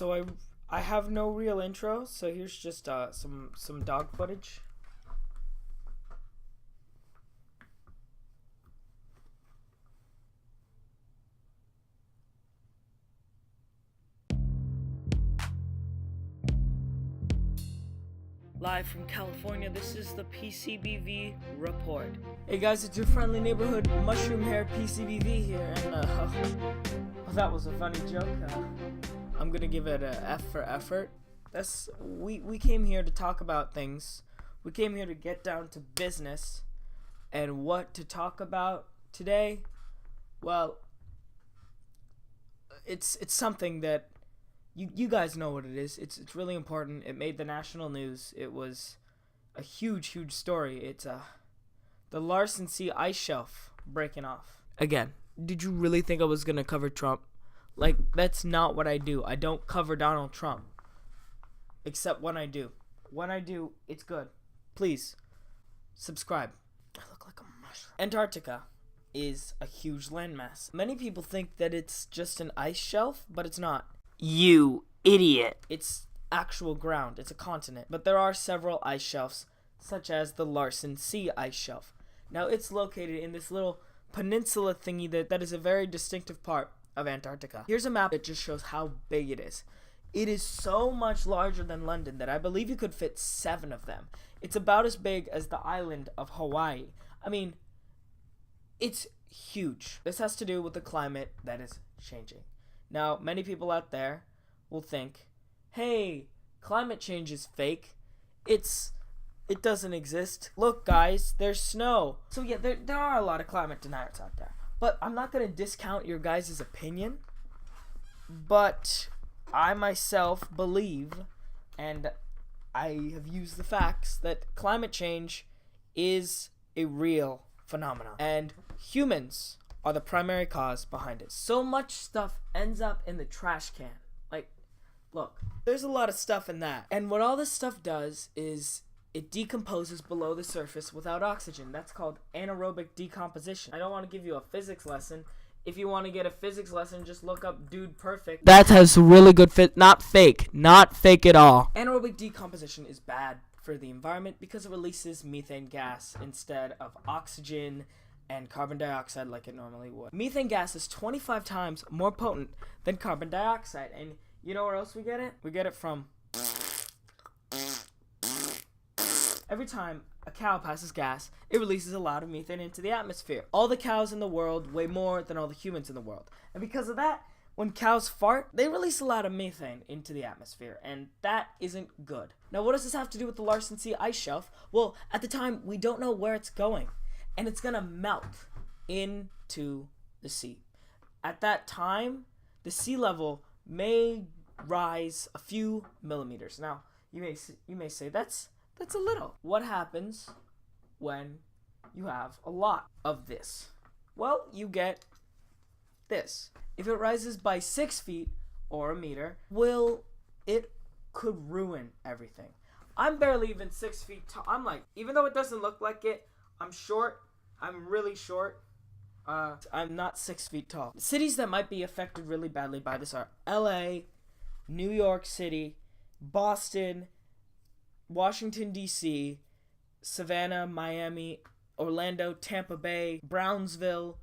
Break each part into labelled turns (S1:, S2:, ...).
S1: So I have no real intro, so here's just some dog footage. Live from California, this is the PCBV Report. Hey guys, it's your friendly neighborhood mushroom hair PCBV here, and well, that was a funny joke. I'm gonna give it a F for effort. We came here to talk about things. We came here to get down to business, and what to talk about today? Well, it's something that you guys know what it is. It's really important. It made the national news. It was a huge story. It's the Larsen C ice shelf breaking off. Again, did you really think I was gonna cover Trump? Like, that's not what I do. I don't cover Donald Trump. Except when I do. When I do, it's good. Please, subscribe. I look like a mushroom. Antarctica is a huge landmass. Many people think that it's just an ice shelf, but it's not. You idiot. It's actual ground. It's a continent. But there are several ice shelves, such as the Larsen C ice shelf. Now, it's located in this little peninsula thingy that is a very distinctive part of Antarctica. Here's a map that just shows how big it is. It is so much larger than London that I believe you could fit 7 of them. It's about as big as the island of Hawaii. I mean, it's huge. This has to do with the climate that is changing. Now, many people out there will think, hey, climate change is fake. It doesn't exist. Look, guys, there's snow. So yeah, there are a lot of climate deniers out there. But I'm not going to discount your guys' opinion. But I myself believe, and I have used the facts, that climate change is a real phenomenon. And humans are the primary cause behind it. So much stuff ends up in the trash can. Like, look, there's a lot of stuff in that. And what all this stuff does is it decomposes below the surface without oxygen. That's called anaerobic decomposition. I don't want to give you a physics lesson. If you want to get a physics lesson, just look up Dude Perfect. That has really good fit. Not fake. Not fake at all. Anaerobic decomposition is bad for the environment because it releases methane gas instead of oxygen and carbon dioxide like it normally would. Methane gas is 25 times more potent than carbon dioxide. And you know where else we get it? We get it from... Every time a cow passes gas, it releases a lot of methane into the atmosphere. All the cows in the world weigh more than all the humans in the world. And because of that, when cows fart, they release a lot of methane into the atmosphere. And that isn't good. Now, what does this have to do with the Larsen C ice shelf? Well, at the time, we don't know where it's going. And it's going to melt into the sea. At that time, the sea level may rise a few millimeters. Now, you may say, that's a little. What happens when you have a lot of this? Well, you get this. If it rises by 6 feet or a meter, it could ruin everything. I'm barely even 6 feet tall. I'm like, even though it doesn't look like it, I'm short. I'm really short. I'm not 6 feet tall. Cities that might be affected really badly by this are LA, New York City, Boston, Washington, D.C., Savannah, Miami, Orlando, Tampa Bay, Brownsville,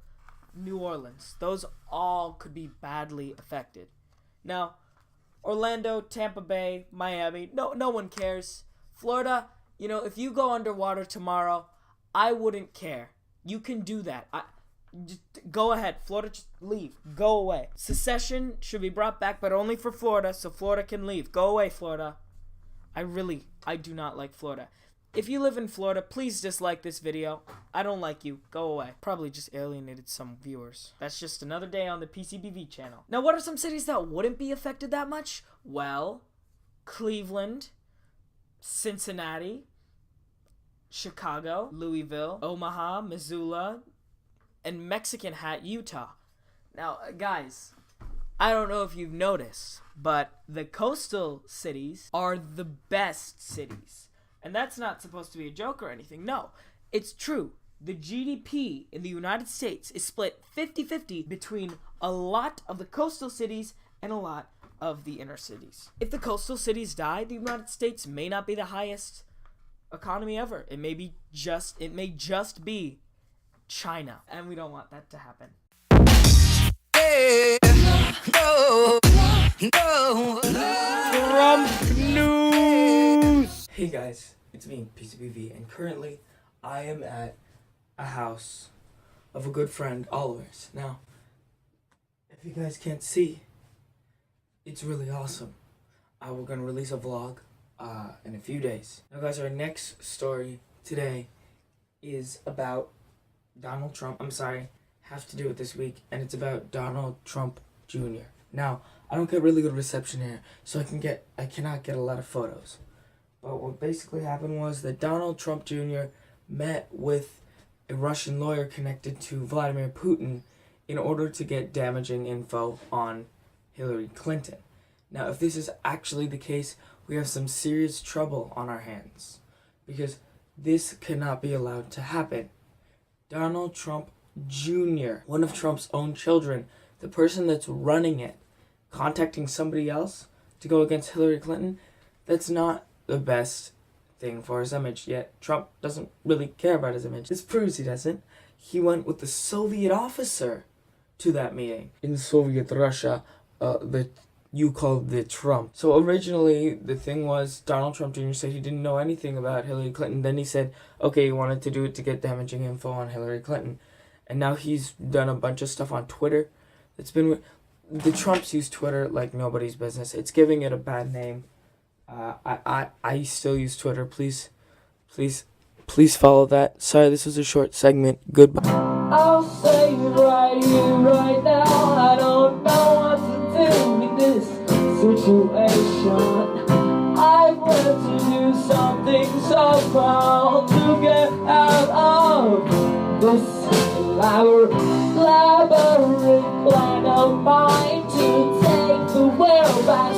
S1: New Orleans. Those all could be badly affected. Now, Orlando, Tampa Bay, Miami, no one cares. Florida, if you go underwater tomorrow, I wouldn't care. You can do that. Just go ahead. Florida, just leave. Go away. Secession should be brought back, but only for Florida, so Florida can leave. Go away, Florida. I do not like Florida. If you live in Florida, please dislike this video. I don't like you. Go away. Probably just alienated some viewers. That's just another day on the PCBV channel. Now, what are some cities that wouldn't be affected that much? Well, Cleveland, Cincinnati, Chicago, Louisville, Omaha, Missoula, and Mexican Hat, Utah. Now, guys, I don't know if you've noticed, but the coastal cities are the best cities. And that's not supposed to be a joke or anything. No, it's true. The GDP in the United States is split 50-50 between a lot of the coastal cities and a lot of the inner cities. If the coastal cities die, the United States may not be the highest economy ever. It may just be China, and we don't want that to happen. Trump news! Hey guys, it's me, PCBV, and currently I am at a house of a good friend, Oliver's. Now, if you guys can't see, it's really awesome. We're gonna release a vlog in a few days. Now guys, our next story today is about Donald Trump. Have to do it this week, and it's about Donald Trump Jr. Now, I don't get really good reception here, so I cannot get a lot of photos. But what basically happened was that Donald Trump Jr. met with a Russian lawyer connected to Vladimir Putin in order to get damaging info on Hillary Clinton. Now, if this is actually the case, we have some serious trouble on our hands, because this cannot be allowed to happen. Donald Trump Jr., one of Trump's own children, the person that's running it, contacting somebody else to go against Hillary Clinton, that's not the best thing for his image. Yet Trump doesn't really care about his image. This proves he doesn't. He went with the Soviet officer to that meeting. In Soviet Russia, you called the Trump. So originally, the thing was Donald Trump Jr. said he didn't know anything about Hillary Clinton. Then he said, okay, he wanted to do it to get damaging info on Hillary Clinton. And now he's done a bunch of stuff on Twitter. The Trumps use Twitter like nobody's business. It's giving it a bad name. I still use Twitter. Please follow that. Sorry, this was a short segment. Goodbye. I'll say it right here, right now. I don't know what to do with this situation. I've learned to do something so proud to get out of this elaborate plan of mine to take the world by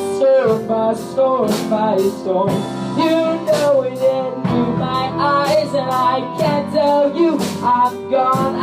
S1: storm. You know it into my eyes, and I can't tell you I'm gone.